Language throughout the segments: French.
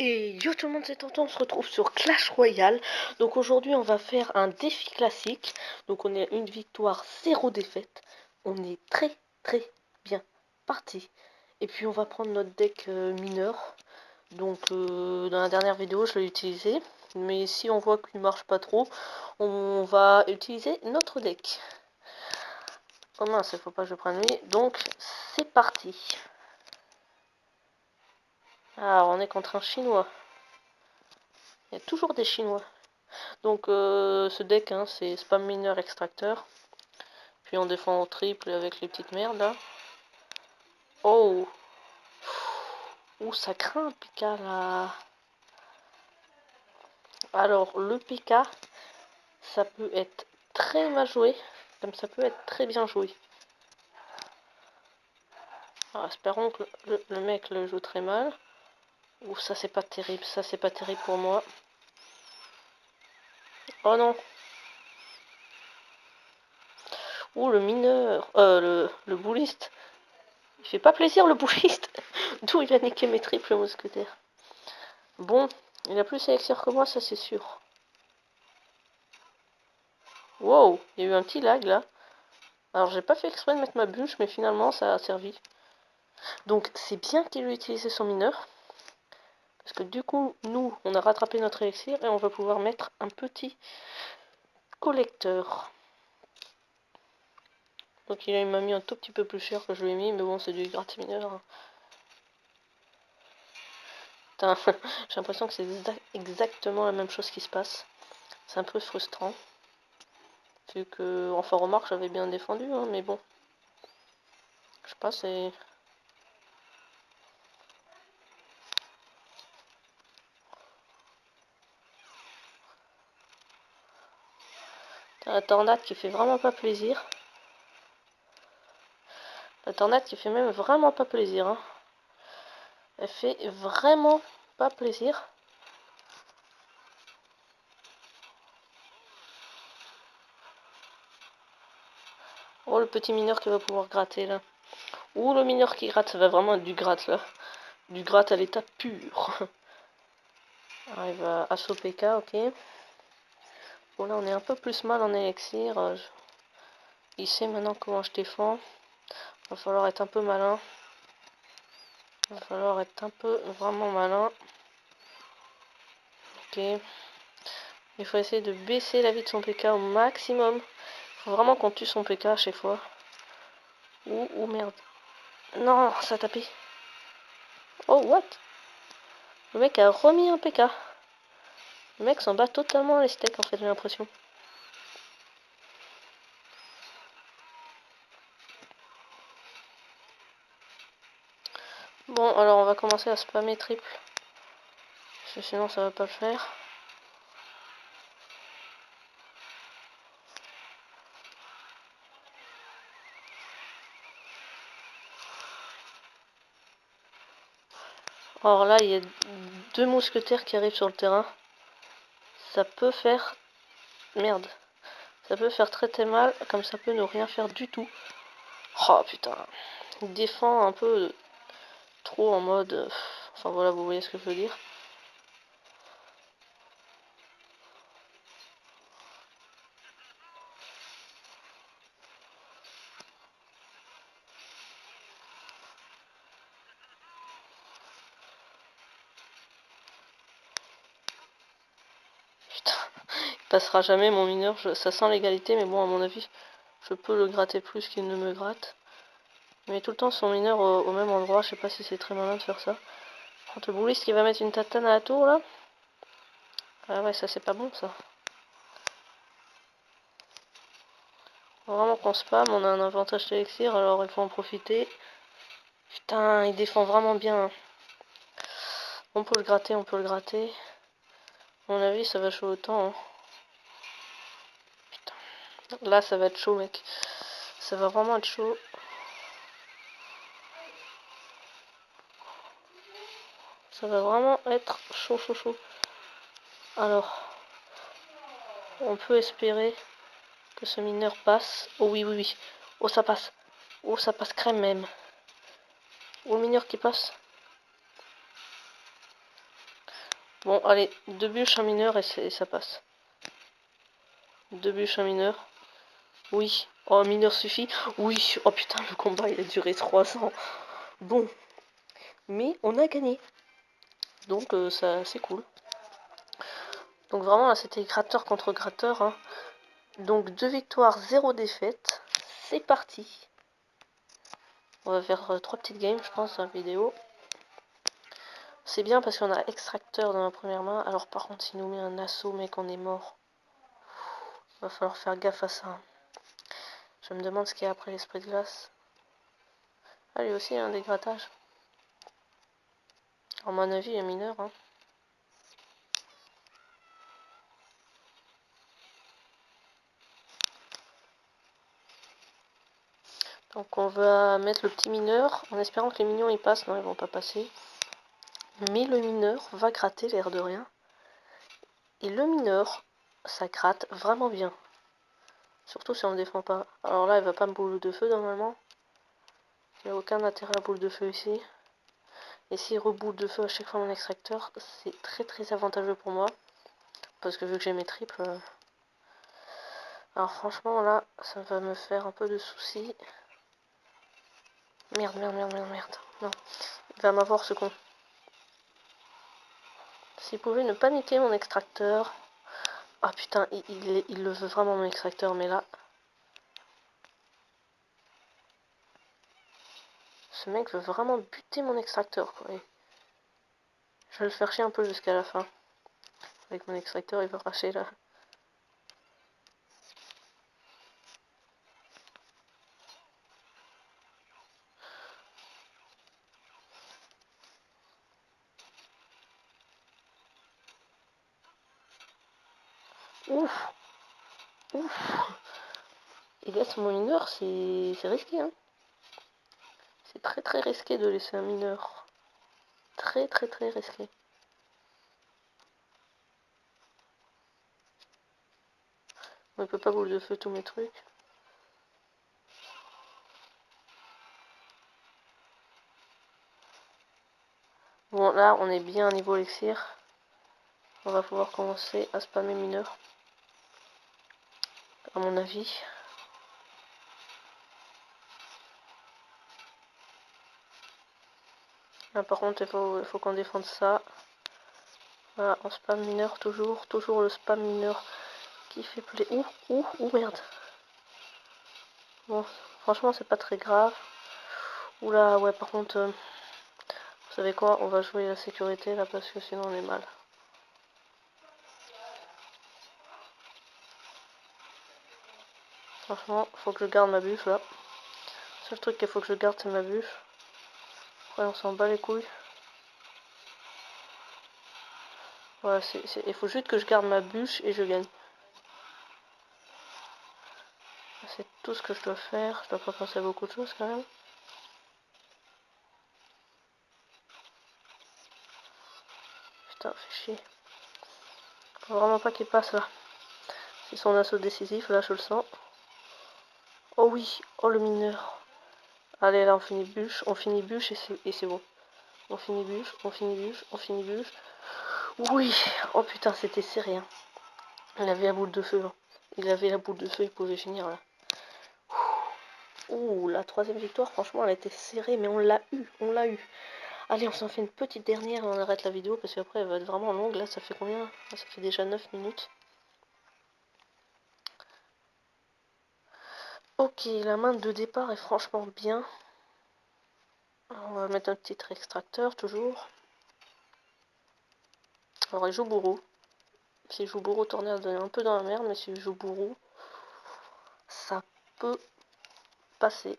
Et yo tout le monde, c'est Tonton, on se retrouve sur Clash Royale. Donc aujourd'hui on va faire un défi classique. Donc on est une victoire, 0 défaite. On est très bien parti. Et puis on va prendre notre deck mineur. Donc dans la dernière vidéo je l'ai utilisé. Mais si on voit qu'il marche pas trop, on va utiliser notre deck. Oh mince, il faut pas que je prenne lui. Donc c'est parti. Alors on est contre un chinois. Il y a toujours des chinois. Donc ce deck, hein, c'est spam mineur extracteur. Puis on défend au triple avec les petites merdes là. Oh, ouh, ça craint un PK là. Alors le PK, ça peut être très mal joué, comme ça peut être très bien joué. Alors espérons que le mec le joue très mal. Ouh, ça c'est pas terrible, ça c'est pas terrible pour moi. Oh non. Ouh, le mineur, le bouliste. Il fait pas plaisir le bouliste. D'où il a niqué mes triples mousquetaires. Bon, il a plus d'élixir que moi, ça c'est sûr. Wow, il y a eu un petit lag là. Alors j'ai pas fait exprès de mettre ma bûche, mais finalement ça a servi. Donc c'est bien qu'il ait utilisé son mineur. Parce que du coup, nous, on a rattrapé notre élixir et on va pouvoir mettre un petit collecteur. Donc il m'a mis un tout petit peu plus cher que je lui ai mis, mais bon, c'est du gratte mineur. J'ai l'impression que c'est exactement la même chose qui se passe. C'est un peu frustrant. Vu que, enfin remarque, j'avais bien défendu, hein, mais bon. Je sais pas, c'est... La tornade qui fait vraiment pas plaisir. La tornade qui fait même vraiment pas plaisir. Hein. Elle fait vraiment pas plaisir. Oh, le petit mineur qui va pouvoir gratter là. Ouh, le mineur qui gratte, ça va vraiment être du gratte là. Du gratte à l'état pur. Arrive à assaut PK, ok. Bon, là on est un peu plus mal en élixir. Il sait maintenant comment je défends. Va falloir être un peu malin. Va falloir être un peu vraiment malin. Ok. Il faut essayer de baisser la vie de son PK au maximum. Il faut vraiment qu'on tue son PK à chaque fois. Ouh, merde. Non, ça a tapé. Oh, what? Le mec a remis un PK. Le mec s'en bat totalement les steaks en fait, j'ai l'impression. Bon, alors on va commencer à spammer triple. Parce que sinon ça va pas le faire. Alors là, il y a 2 mousquetaires qui arrivent sur le terrain. Ça peut faire... Merde. Ça peut faire très mal, comme ça peut ne rien faire du tout. Oh putain. Il défend un peu trop en mode... Enfin voilà, vous voyez ce que je veux dire. Putain. Il passera jamais mon mineur. Ça sent l'égalité, mais bon, à mon avis, je peux le gratter plus qu'il ne me gratte. Mais tout le temps son mineur au même endroit. Je sais pas si c'est très malin de faire ça. Contre le bouliste qui va mettre une tatane à la tour là. Ah ouais, ça c'est pas bon ça. Faut vraiment qu'on spam, on a un avantage d'élixir, alors il faut en profiter. Putain, il défend vraiment bien. On peut le gratter, on peut le gratter. À mon avis, ça va chaud autant. Hein. Putain. Là, ça va être chaud, mec. Ça va vraiment être chaud. Ça va vraiment être chaud. Alors, on peut espérer que ce mineur passe. Oh oui. Oh, ça passe. Oh, ça passe crème même. Oh, le mineur qui passe. Bon, allez, 2 bûches, un mineur et ça passe. 2 bûches, un mineur. Oui. Oh, un mineur suffit. Oui. Oh putain, le combat il a duré 3 ans. Bon. Mais on a gagné. Donc ça c'est cool. Donc vraiment là c'était gratteur contre gratteur. Hein. Donc 2 victoires, 0 défaite. C'est parti. On va faire 3 petites games je pense dans la vidéo. C'est bien parce qu'on a extracteur dans la première main. Alors par contre s'il nous met un assaut mec on est mort. Va falloir faire gaffe à ça. Je me demande ce qu'il y a après l'esprit de glace. Ah lui aussi il y a un dégrattage. À mon avis il est mineur. Hein. Donc on va mettre le petit mineur en espérant que les minions ils passent. Non ils vont pas passer. Mais le mineur va gratter l'air de rien. Et le mineur, ça gratte vraiment bien. Surtout si on ne défend pas. Alors là, il va pas me boule de feu normalement. Il n'y a aucun intérêt à boule de feu ici. Et s'il reboule de feu à chaque fois mon extracteur, c'est très très avantageux pour moi. Parce que vu que j'ai mes triples... Alors franchement là, ça va me faire un peu de soucis. Merde, merde, merde, merde, merde. Non, il va m'avoir ce con. S'il pouvait ne pas niquer mon extracteur... Ah putain, il le veut vraiment mon extracteur, mais là... Ce mec veut vraiment buter mon extracteur, quoi. Et je vais le faire chier un peu jusqu'à la fin. Avec mon extracteur, il va arracher là. Ouf, ouf. Il laisse mon mineur, c'est risqué, hein. C'est très très risqué de laisser un mineur. Très très très risqué. On ne peut pas boule de feu tous mes trucs. Bon, là, on est bien à niveau élixir. On va pouvoir commencer à spammer mineur. À mon avis. Là, par contre, il faut qu'on défende ça. Voilà, on spam mineur toujours. Toujours le spam mineur qui fait plaisir. Ouh, merde. Bon, franchement, c'est pas très grave. Oula, ouais, par contre, vous savez quoi, on va jouer la sécurité là parce que sinon on est mal. Franchement, faut que je garde ma bûche là. Le seul truc qu'il faut que je garde, c'est ma bûche. Après, on s'en bat les couilles. Voilà, il faut juste que je garde ma bûche et je gagne. C'est tout ce que je dois faire. Je dois pas penser à beaucoup de choses quand même. Putain, fait chier. Faut vraiment pas qu'il passe là. C'est son assaut décisif, là je le sens. Oh oui, oh le mineur. Allez là on finit bûche et c'est bon. On finit bûche, on finit bûche, on finit bûche. Oui, oh putain c'était serré. Hein. Il avait la boule de feu. Hein. Il avait la boule de feu, il pouvait finir là. Ouh, la troisième victoire, franchement elle a été serrée, mais on l'a eu, on l'a eu. Allez, on s'en fait une petite dernière et on arrête la vidéo parce qu'après elle va être vraiment longue. Là, ça fait combien? Là, ça fait déjà 9 minutes. Ok, la main de départ est franchement bien. On va mettre un petit extracteur toujours. Alors, il joue bourreau. S'il joue bourreau, tourner à donner un peu dans la merde, mais s'il joue bourreau, ça peut passer.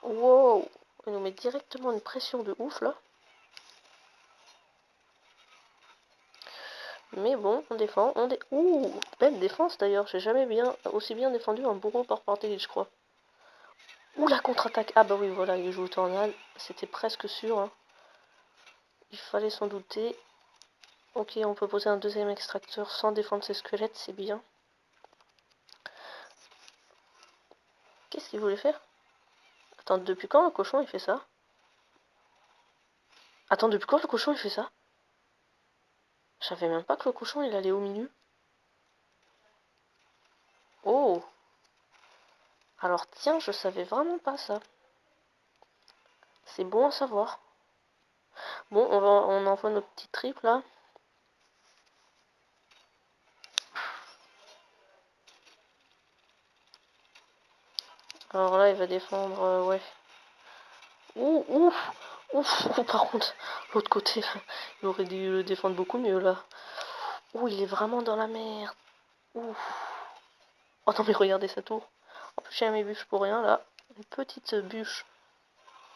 Wow! Il nous met directement une pression de ouf là. Mais bon, on défend. Ouh! Belle défense d'ailleurs. J'ai jamais aussi bien défendu un bourreau par partie, je crois. Ouh, la contre-attaque! Ah bah oui, voilà, il joue tornade. C'était presque sûr. Hein. Il fallait s'en douter. Ok, on peut poser un deuxième extracteur sans défendre ses squelettes, c'est bien. Qu'est-ce qu'il voulait faire? Attends, depuis quand le cochon il fait ça? Attends, depuis quand le cochon il fait ça? Je savais même pas que le cochon il allait au milieu. Oh! Alors tiens, je savais vraiment pas ça. C'est bon à savoir. Bon, on envoie nos petits triples là. Alors là, il va défendre, ouais. Ouh, ouf, ouf, par contre, l'autre côté, là, il aurait dû le défendre beaucoup mieux là. Ouh, il est vraiment dans la merde. Ouf. Oh non, mais regardez sa tour. En plus, j'ai mes bûches pour rien là. Une petite bûche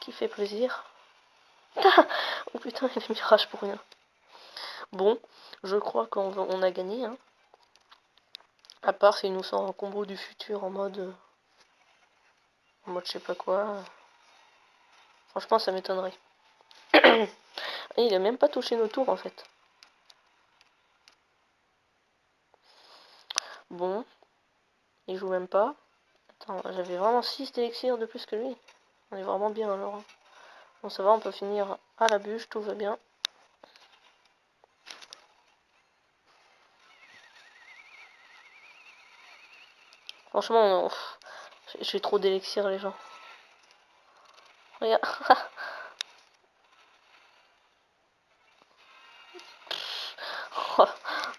qui fait plaisir. Oh putain, il y a des mirages pour rien. Bon, je crois qu'on a gagné, hein. À part s'il nous sort un combo du futur en mode je sais pas quoi. Franchement, ça m'étonnerait. Et il a même pas touché nos tours en fait. Bon, il joue même pas. Attends, j'avais vraiment 6 élixirs de plus que lui. On est vraiment bien alors. Bon, ça va, on peut finir à la bûche, tout va bien. Franchement, j'ai trop d'élixirs les gens. Regarde.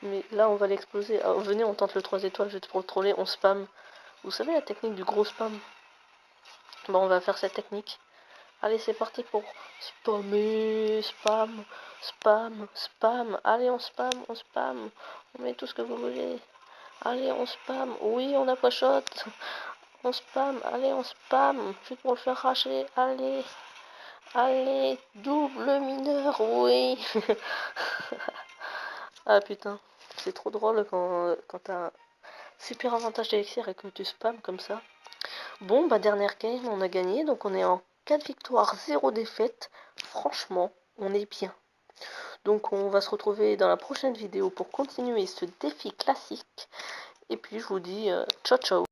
Mais là, on va l'exploser. Alors, venez, on tente le 3 étoiles, juste pour le troller, on spam. Vous savez la technique du gros spam? Bon, on va faire cette technique. Allez, c'est parti pour spammer, spam, spam, spam. Allez, on spam, on spam. On met tout ce que vous voulez. Allez, on spam. Oui, on a pas shot. On spam. Allez, on spam. Juste pour le faire racher. Allez. Allez, double mineur. Oui. Ah putain. C'est trop drôle quand t'as un super avantage d'élixir et que tu spam comme ça. Bon, bah dernière game, on a gagné. Donc on est en 4 victoires, 0 défaites. Franchement, on est bien. Donc on va se retrouver dans la prochaine vidéo pour continuer ce défi classique. Et puis je vous dis ciao ciao.